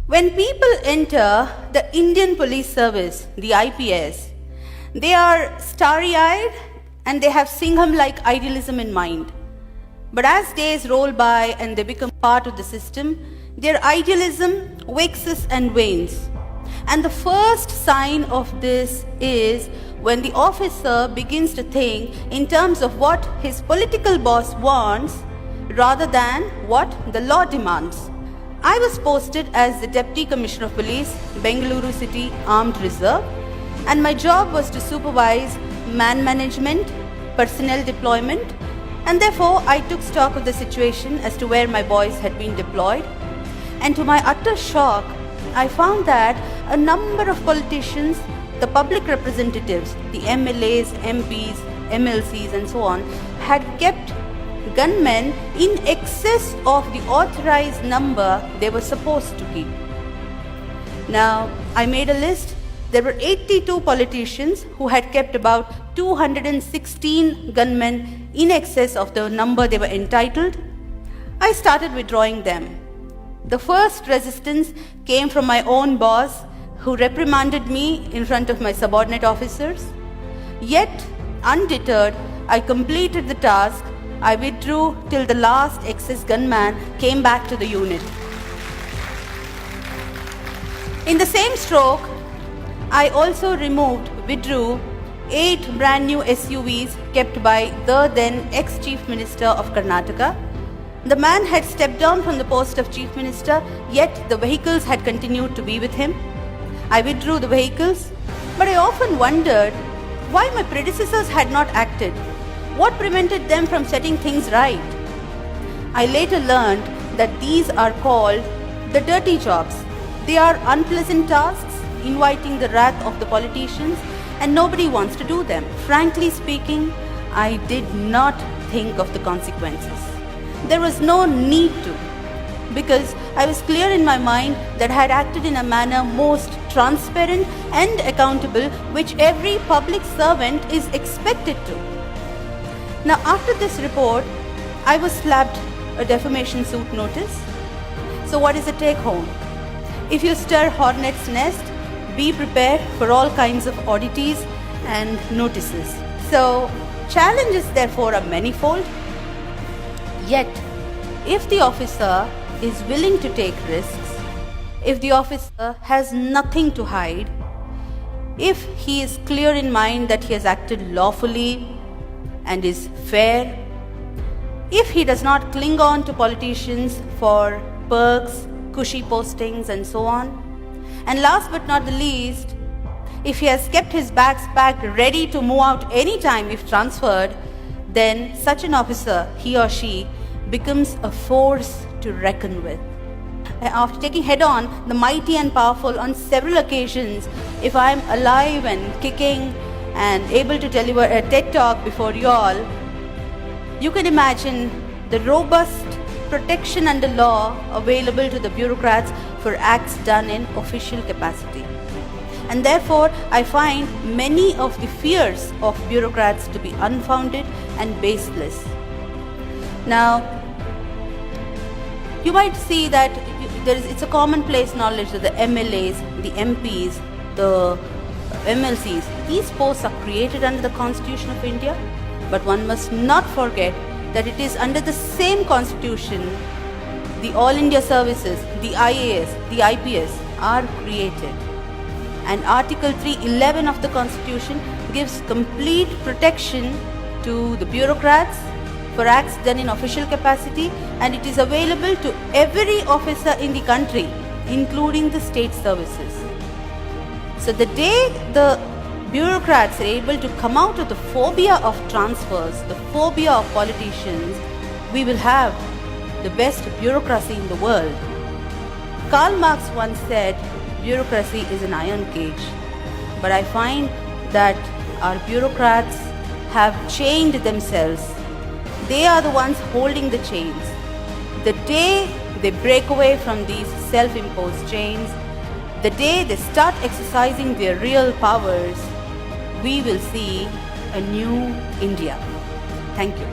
When people enter the Indian Police Service, the IPS, they are starry-eyed and they have Singham-like idealism in mind. But as days roll by and they become part of the system, their idealism waxes and wanes. And the first sign of this is when the officer begins to think in terms of what his political boss wants rather than what the law demands. I was posted as the Deputy Commissioner of Police, Bengaluru City Armed Reserve, and my job was to supervise man management, personnel deployment, and therefore I took stock of the situation as to where my boys had been deployed. And to my utter shock, I found that a number of politicians, the public representatives, the MLAs, MPs, MLCs and so on, had kept gunmen in excess of the authorized number they were supposed to keep. Now, I made a list. There were 82 politicians who had kept about 216 gunmen in excess of the number they were entitled. I started withdrawing them. The first resistance came from my own boss, who reprimanded me in front of my subordinate officers. Yet, undeterred, I completed the task. I withdrew till the last excess gunman came back to the unit. In the same stroke, I also withdrew 8 brand new SUVs kept by the then ex-Chief Minister of Karnataka. The man had stepped down from the post of Chief Minister, yet the vehicles had continued to be with him. I withdrew the vehicles, but I often wondered why my predecessors had not acted. What prevented them from setting things right? I later learned that these are called the dirty jobs. They are unpleasant tasks, inviting the wrath of the politicians, and nobody wants to do them. Frankly speaking, I did not think of the consequences. There was no need to, because I was clear in my mind that I had acted in a manner most transparent and accountable, which every public servant is expected to. Now, after this report, I was slapped a defamation suit notice. So what is the take home? If you stir hornet's nest, be prepared for all kinds of oddities and notices. So challenges therefore are manifold. Yet, if the officer is willing to take risks, if the officer has nothing to hide, if he is clear in mind that he has acted lawfully and is fair, if he does not cling on to politicians for perks, cushy postings and so on, and last but not the least, if he has kept his bags packed ready to move out anytime if transferred, then such an officer, he or she, becomes a force to reckon with. After taking head-on the mighty and powerful on several occasions, if I am alive and kicking and able to deliver a TED Talk before you all, you can imagine the robust protection under law available to the bureaucrats for acts done in official capacity. And therefore, I find many of the fears of bureaucrats to be unfounded and baseless. Now, you might see that it's a commonplace knowledge that the MLAs, the MPs, the MLCs, these posts are created under the Constitution of India, but one must not forget that it is under the same Constitution the All India Services, the IAS, the IPS are created. And Article 311 of the Constitution gives complete protection to the bureaucrats for acts done in official capacity, and it is available to every officer in the country, including the state services. So the day the bureaucrats are able to come out of the phobia of transfers, the phobia of politicians, we will have the best bureaucracy in the world. Karl Marx once said, bureaucracy is an iron cage. But I find that our bureaucrats have chained themselves. They are the ones holding the chains. The day they break away from these self-imposed chains, the day they start exercising their real powers, we will see a new India. Thank you.